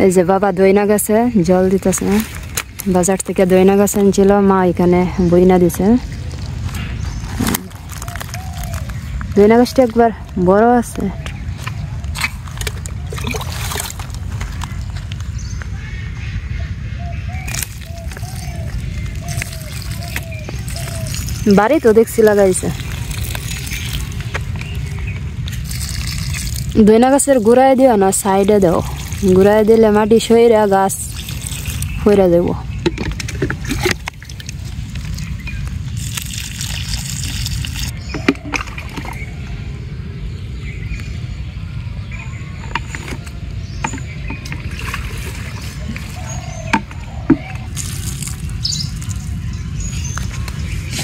এই যে বাবা দইনা গাছে জল দিতেছে, বাজার থেকে দইনা গাছ আনছিল, মা এখানে বইনা দিছে। দইনা গাছটা একবার বড় আছে। বাড়ি তো দেখছি লাগাইছে। দইনা গাছের গোড়ায় দিও না, সাইডে দাও। গোড়ায় দিলে মাটি সইরা গাছ ফইরা যাব।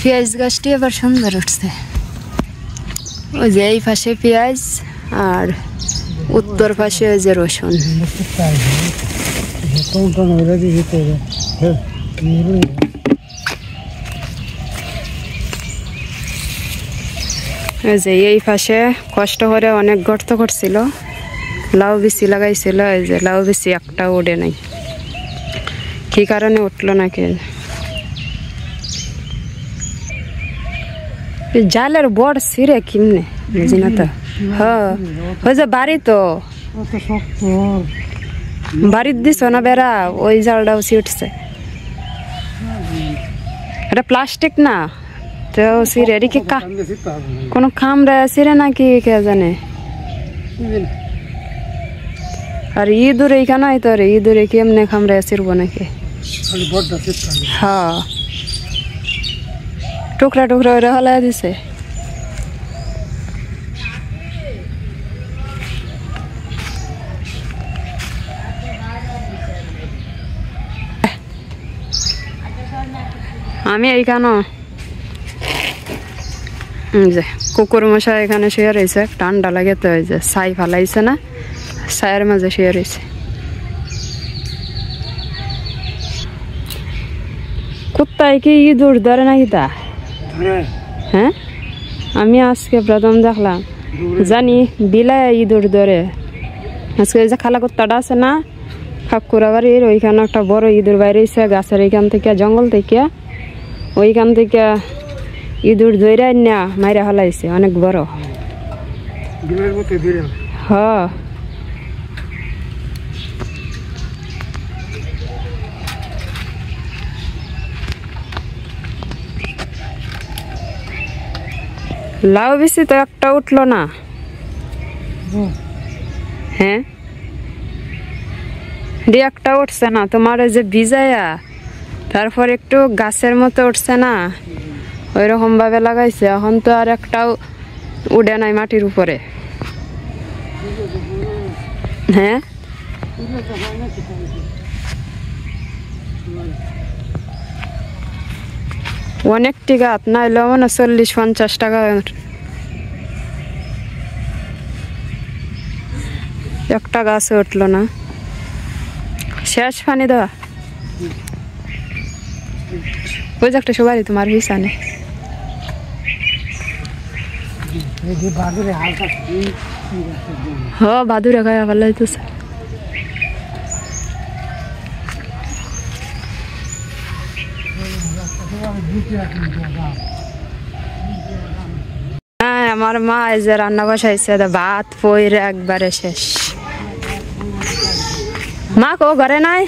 পেঁয়াজ গাছটি আবার সুন্দর উঠছে। ওই যে এই পাশে পেঁয়াজ আর উত্তর পাশে ওই যে রসুন। ওই যে এই পাশে কষ্ট করে অনেক গর্ত করছিল, লাউ বিচি লাগাইছিল। এই যে লাউ বিচি একটা ওঠে নাই, কি কারণে উঠলো না কে। জালের বড় ছিঁড়ে কিমনে বুঝি না তো। হ্যাঁ ওই যে বাড়ি তো বাড়ির দিছ না বেড়া, ওই জালটাও ছিটছে। এটা প্লাস্টিক না তো ছিঁড়ে। এটা কি কোনো খামড়া ছিঁড়ে নাকি কে জানে। আর ইঁদুর এইখানে তো রে, ইঁদুরে কি এমনি খামড়া ছিঁড়বো নাকি। হ্যাঁ টুকরা টুকরা ওরা হলাই দিছে। আমি এইখানে যে কুকুর মশা এখানে শুয়ে রয়েছে, ঠান্ডা লাগে তো। ওই যে ছাই ফালাইছে না, ছায়ের মাঝে শুয়ে রয়েছে। কুত্তায় কি ইঁদুর ধরে নাকি তা? হ্যাঁ আমি আজকে প্রথম দেখলাম। জানি বিলায় ইঁদুর ধরে। আজকে যে খালা কুত্তাটা আছে না কাকুরা বাড়ির, ওইখানে একটা বড় ইঁদুর বাইরে হয়েছে গাছের এইখান থেকে, জঙ্গল থেকে। ওইখান থেকে ইঁদুর ধরে না মাইরা ফেলাইছে, অনেক বড়। হ্যাঁ লাউ বেশি তো একটা উঠলো না। হ্যাঁ একটা উঠছে না তোমার, যে ভিজাইয়া তারপর একটু গাছের মতো উঠছে না, ওই রকম ভাবে লাগাইছে। এখন তো আর একটাও উঠে নাই মাটির উপরে। হ্যাঁ অনেক টিকা নাইলো মানে 40-50 টাকা একটা গাছে উঠলো না। শেষ পানি দেওয়া ওই যে একটা সবারই তোমার হিসানে। হ বাদুরে খাওয়া ভালো হইতেছে। হ্যাঁ আমার মা এই যে রান্না বসাইছে, ভাত পইরে একবারে শেষ। মা কো ঘরে নাই?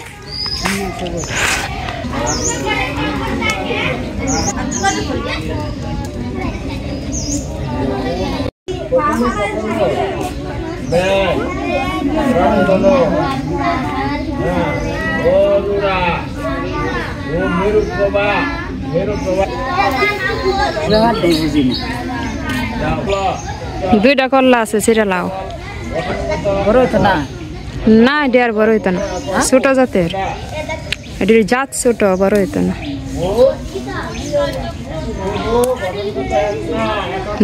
দুইটা করলা আছে, সেটা লাও। বড় হইতো না? না এটা আর বড় হইতো না, ছোট জাতের। এটির জাত ছোট, বড় হইতো না।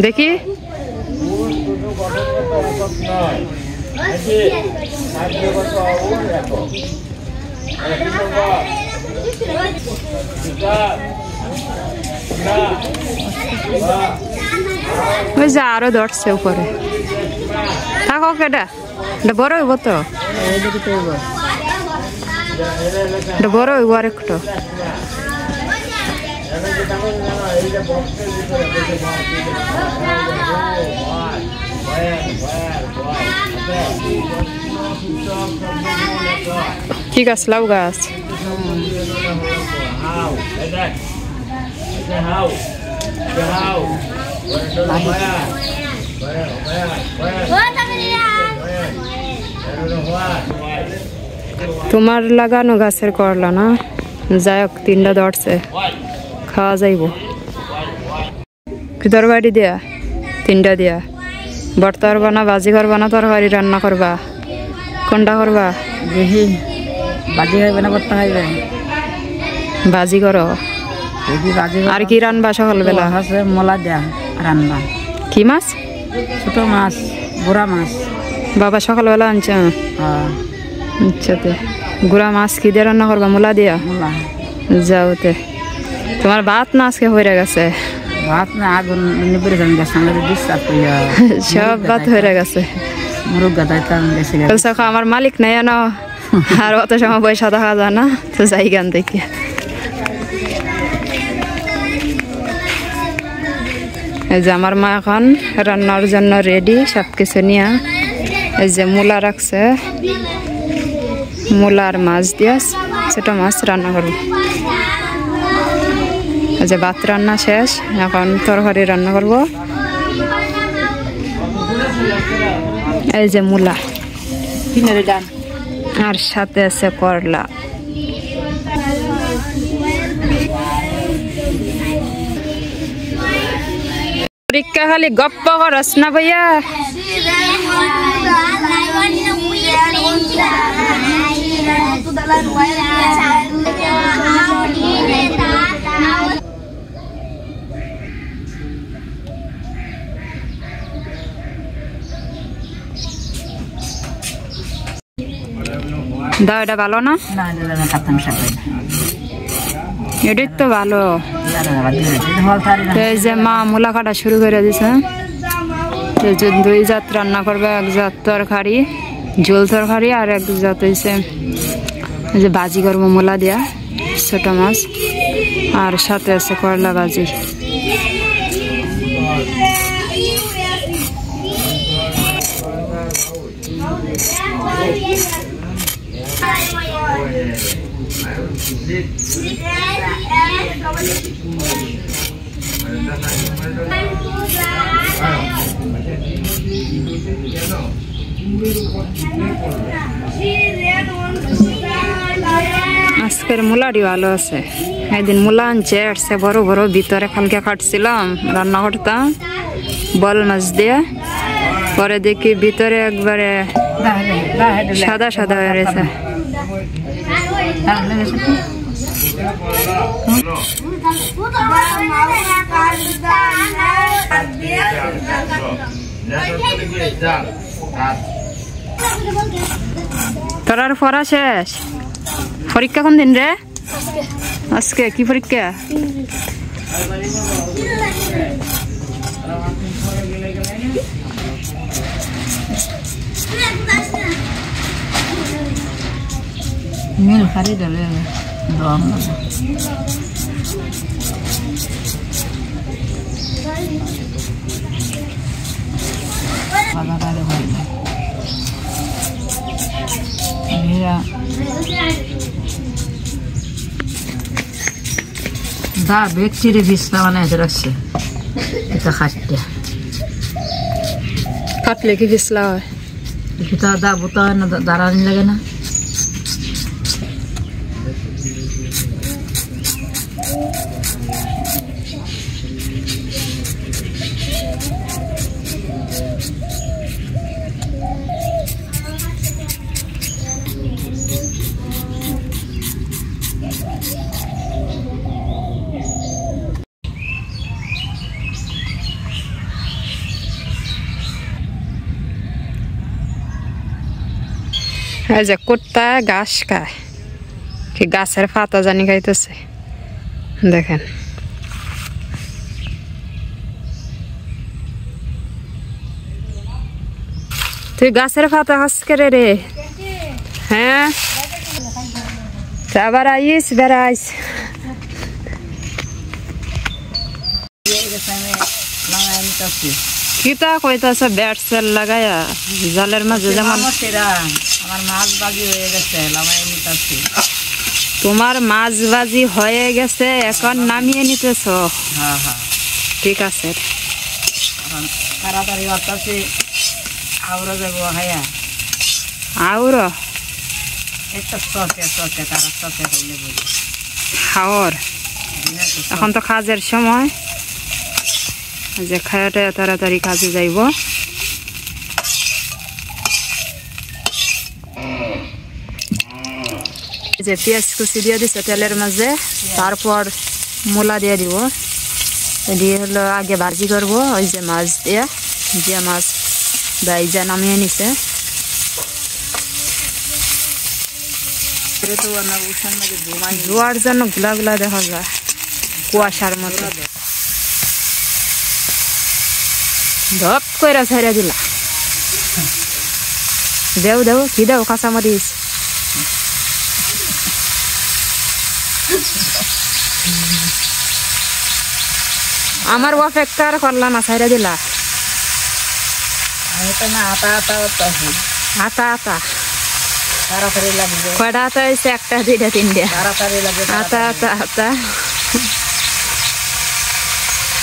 দেখি ওই যে আরো ধরছে উপরে। থাকো কেটা, এটা বড় হইব তো। বড় হইব আর একটু। কি গাছ? লাউ গাছ। তোমার লাগানো গাছের করলা না? যাই হোক, 3টা ধরছে, খাওয়া যাইব। কি তরকারি দিয়া? 3টা দিয়া। ভর্তা করবা না ভাজি করবা না তরকারি রান্না করবা? কোনটা করবা? দেখি ভাজি খাইবে না ভর্তা খাইবে? ভাজি করো। আর কি রান্না সকালবেলা? আছে মলা দেয়া রান্না। কি মাছ? ছোট মাছ, গুড়া মাছ। বাবা সকালবেলা আনছে? আচ্ছা, গুড়া মাছ কি দিয়ে রান্না করবা? মূলা দিয়া? যাওতে তোমার ভাত না আজকে হয়ে গেছে? ভাত না আগুন নিবরে যান গেছে, ডিস্টার্ব কইয়া সব ভাত হয়ে গেছে। মুরগ গাদাইতাম বেশি গেছে। আমার মালিক নাই না, আর অত সময় পয়সা দেখা যায় না, তো যাই গান থেকে। এই যে আমার মা এখন রান্নার জন্য রেডি, সব কিছু নিয়ে। এই যে মূলা রাখছে, মূলার মাছ দিয়া ছোট মাছ রান্না করবো। এই যে ভাত রান্না শেষ, এখন তরকারি রান্না করব। এই যে মূলা আর সাথে আছে করলা। পরীক্ষা খালি গপ্প করস না ভাইয়া? দাও, এটা ভালো না? এটাই তো ভালো। এই যে মা মূলা কাটা শুরু করে দিছে। 2 জাত রান্না করবে, 1 জাত তরকারি, ঝোল তরকারি, আর 1 জাত হয়েছে এই যে ভাজি করবো মূলা দিয়া ছোট মাছ, আর সাথে আছে করলা ভাজি। আজকের মূলাটি ভালো আছে। একদিন মূলা আনছে, আসছে বড় বড়, ভিতরে কালকে কাটছিলাম, রান্না করতাম বল মাছ দিয়ে। পরে দেখি ভিতরে একবারে সাদা সাদা হয়ে গেছে। তোর আর পড়া শেষ? পরীক্ষা কোন দিন রে? আজকে কি পরীক্ষা? মিল খারি দলে দম বাজারে হয় না। মেরা দা ব্যক্তির বিছনা বানাইতে রাখছে, এটা খাটতে কাটলে কি বিছলা হয়? এটা দা বোতা না, দাঁড়ানি লাগে না? এই যে কুত্তা ঘাস খায়, কি গাছের পাতা জানি খাইতেছে, দেখেন। তুই গাছের পাতা খাস করে রে? হ্যাঁ, আবার আইস বেড়াইস কিতা কইতাছ ব্যাট সেল লাগায়া জালের মাঝে যেমন আমার মাছ বাজি হয়ে গেছে লামাই নিতেছি তোমার মাছ বাজি হয়ে গেছে এখন নামিয়ে নিতেছ হ্যাঁ হ্যাঁ ঠিক আছে তাড়াতাড়ি বাতাসে আউরা যাবো হায়া আউরো একটা চকে তারা চকে হইলে বলি খাওয়ার এখন তো কাজের সময় যে খায়াটা তাড়াতাড়ি কাজে যাইব যে পেঁয়াজ কুচি দিয়ে দিছে তেলের মাঝে তারপর মূলা দিয়ে দিব দিয়ে হলো আগে ভাজি করব ওই যে মাছ দিয়ে যে মাছ ভাইজা নামিয়ে নিছে ধোয়ার জন্য গুলা গুলা দেখা যায় কুয়াশার মতো ধপ করে ছেড়ে দিলা দেও দেও কি দেও কাঁচামরিচ আমার অপেক্ষা করলা না ছেড়ে দিলা আটা আটা তাড়াতাড়ি লাগবে কয়টা আটা হয়েছে একটা দুইটা তিনটা তাড়াতাড়ি লাগবে আটা আটা আটা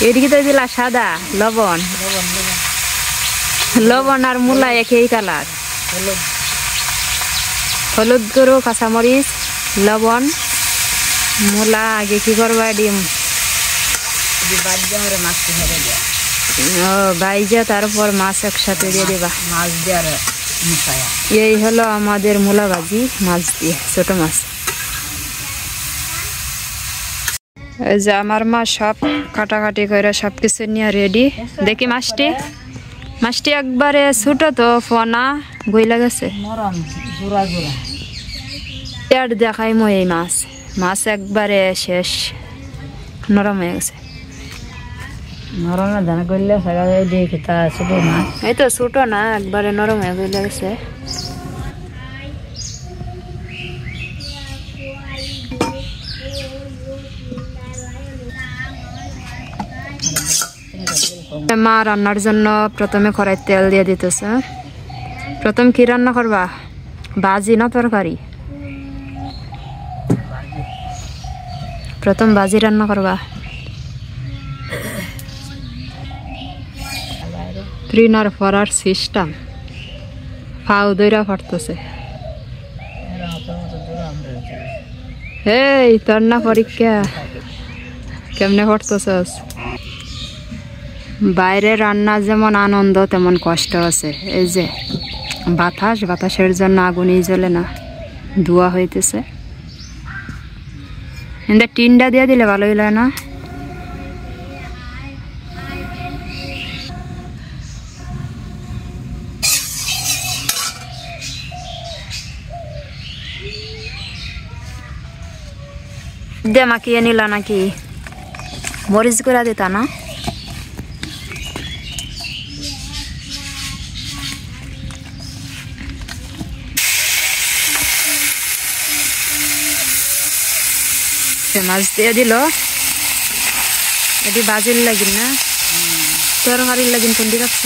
এদিকে তো দিলা সাদা লবণ লবণ আর মূলা একই কালার হলুদ গুঁড়ো কাঁচামরিচ লবণ মূলা আগে কি করবা ডিম ও বাইজা তারপর মাছ একসাথে দিয়ে দিবা মাছ দিয়ে এই হলো আমাদের মূলা ভাজি মাছ দিয়ে ছোট মাছ এই যে আমার মা সব কাটাকাটি করে সবকিছু নিয়ে রেডি দেখি মাছটি একবারে ছোট তো ফনা গইলা গেছে নরম জোড়া জোড়া পেট দেখাই মই এই মাছ একবারে শেষ নরম হয়ে গেছে নরম না জানা করলে সারা দিয়ে খেতা ছোট মাছ এই তো ছোট না একবারে নরম হয়ে গইলা গেছে মা রান্নার জন্য প্রথমে কড়াই তেল দিয়ে দিতেছে প্রথম কি রান্না করবা ভাজি না তরকারি প্রথম ভাজি রান্না করবা ট্রিনার ফরার সিস্টেম ফাউ দইরা ফাটতেছে এই তোর না পরীক্ষা কেমনে ফাটতেছস বাইরে রান্না যেমন আনন্দ তেমন কষ্ট আছে এই যে বাতাসের জন্য আগুনই জ্বলে না ধোয়া হইতেছে কিন্তু টিনটা দিয়ে দিলে ভালো হইল না দে মাখিয়ে নিলা নাকি মরিচ গুঁড়া দিতা না মাছ দিয়ে দিল এটি বাজির লাগিন না তরকারির লাগিন কোনটি রাখছ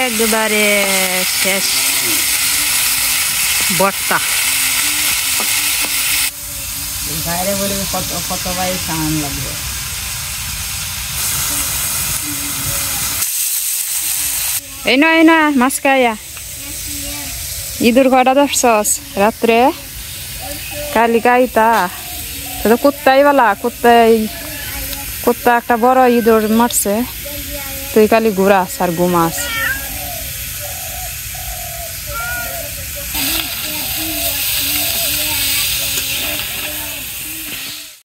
একবারে শেষ বর্তা বাইরে বলে কত ভাই সামান লাগবে এই না মাছ খাইয়া ইঁদুর কয়টা ধরছস রাত্রে কালি গাইতা তো কুত্তাই বলা কুত্তা একটা বড় ইঁদুর মারছে তুই কালি ঘুরাস আর ঘুমাস